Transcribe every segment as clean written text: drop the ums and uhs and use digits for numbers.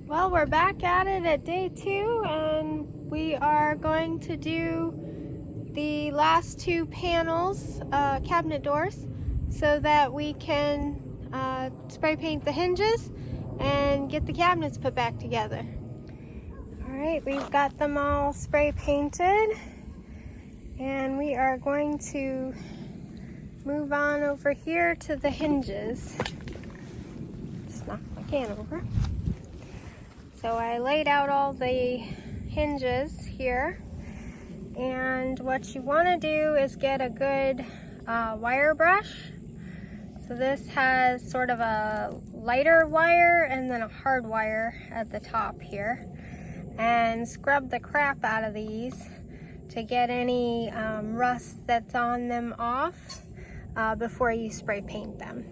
Well, we're back at it at day 2, and we are going to do the last 2 panels, cabinet doors, so that we can spray paint the hinges and get the cabinets put back together. Alright, we've got them all spray painted, and we are going to move on over here to the hinges. Just knock my can over. So I laid out all the hinges here, and what you want to do is get a good wire brush. So this has sort of a lighter wire and then a hard wire at the top here, and scrub the crap out of these to get any rust that's on them off before you spray paint them.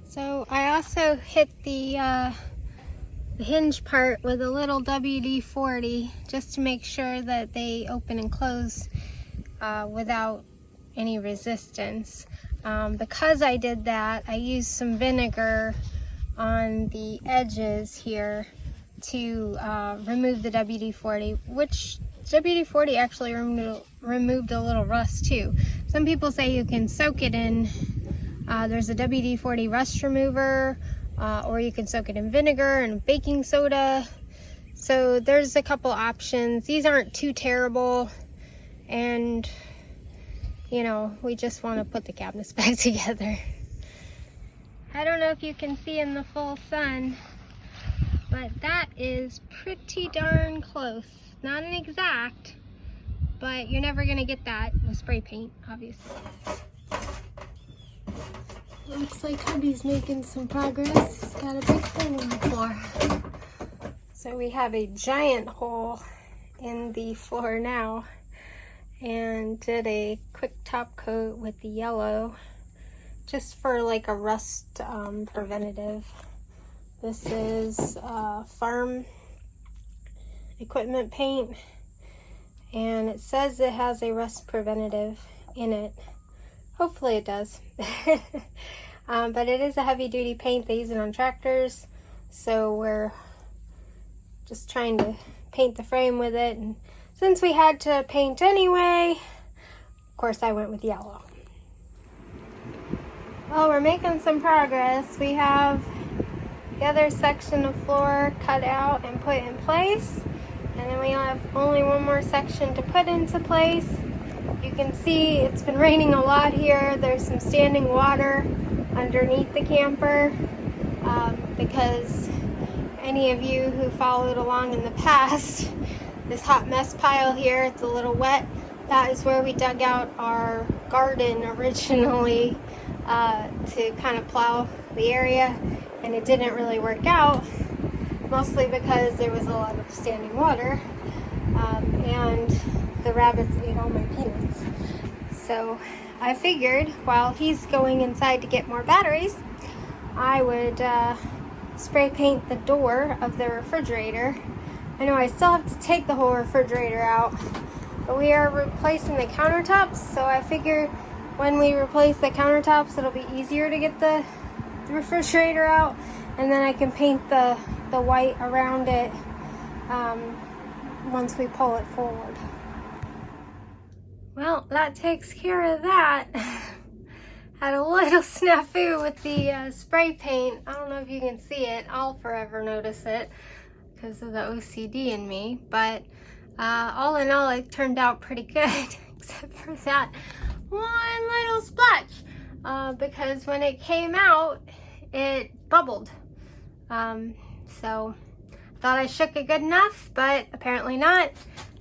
So I also hit the hinge part with a little WD-40 just to make sure that they open and close without any resistance. Because I did that, I used some vinegar on the edges here to remove the WD-40, which WD-40 actually removed a little rust too. Some people say you can soak it in, there's a WD-40 rust remover, or you can soak it in vinegar and baking soda. So there's a couple options. These aren't too terrible, and you know, we just want to put the cabinets back together. I don't know if you can see in the full sun, but that is pretty darn close. Not an exact, but you're never gonna get that with spray paint, obviously. Looks like hubby's making some progress. He's got a big hole in the floor. So we have a giant hole in the floor now, and did a quick top coat with the yellow just for like a rust preventative. This is farm equipment paint, and it says it has a rust preventative in it. Hopefully it does. But it is a heavy duty paint. They use it on tractors, so we're just trying to paint the frame with it, and since we had to paint anyway, of course I went with yellow. Well, we're making some progress. We have the other section of floor cut out and put in place, and then we have only one more section to put into place. You can see it's been raining a lot here. There's some standing water underneath the camper because any of you who followed along in the past, this hot mess pile here, it's a little wet. That is where we dug out our garden originally to kind of plow the area, and it didn't really work out, mostly because there was a lot of standing water and the rabbits ate all my peanuts. So I figured while he's going inside to get more batteries, I would spray paint the door of the refrigerator. I know I still have to take the whole refrigerator out, but we are replacing the countertops, so I figure when we replace the countertops it'll be easier to get the refrigerator out, and then I can paint the white around it once we pull it forward. Well, that takes care of that. Had a little snafu with the spray paint. I don't know if you can see it. I'll forever notice it because of the OCD in me. But all in all, it turned out pretty good, except for that one little splotch. Because when it came out, it bubbled. So I thought I shook it good enough, but apparently not.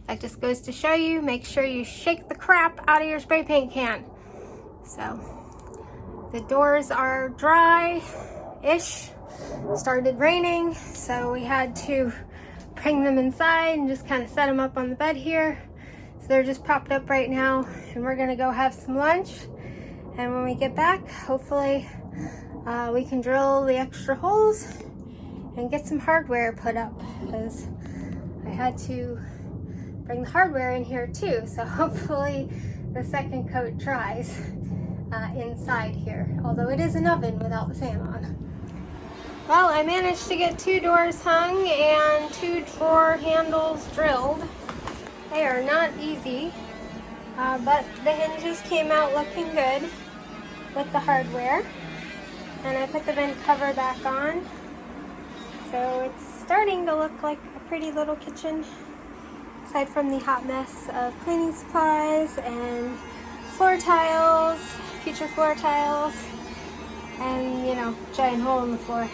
That just goes to show you, make sure you shake the crap out of your spray paint can. So the doors are dry-ish. Started raining, so we had to bring them inside and just kind of set them up on the bed here. So they're just propped up right now, and we're gonna go have some lunch. And when we get back, hopefully we can drill the extra holes and get some hardware put up, because I had to bring the hardware in here too, so hopefully the second coat dries inside here, although it is an oven without the fan on. Well, I managed to get 2 doors hung and 2 drawer handles drilled. They are not easy, but the hinges came out looking good with the hardware. And I put the vent cover back on. So it's starting to look like a pretty little kitchen, aside from the hot mess of cleaning supplies and floor tiles, future floor tiles, and, you know, giant hole in the floor.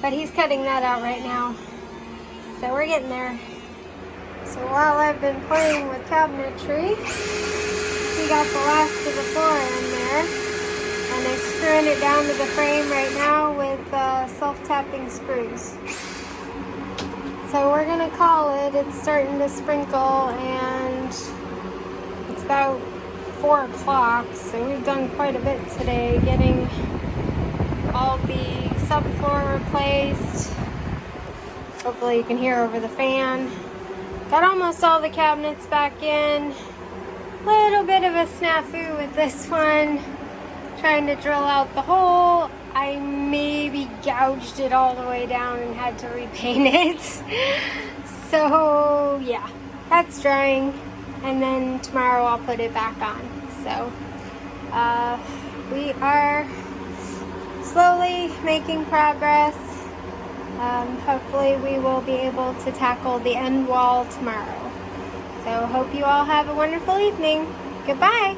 But he's cutting that out right now. So we're getting there. So while I've been playing with cabinetry, he got the last of the floor in there. And I'm screwing it down to the frame right now with self-tapping screws. So we're gonna call it. It's starting to sprinkle and it's about 4 o'clock. So we've done quite a bit today getting all the subfloor replaced. Hopefully you can hear over the fan. Got almost all the cabinets back in. Little bit of a snafu with this one. Trying to drill out the hole. I maybe gouged it all the way down and had to repaint it. So yeah, that's drying. And then tomorrow I'll put it back on. So we are slowly making progress. Hopefully we will be able to tackle the end wall tomorrow. So hope you all have a wonderful evening. Goodbye.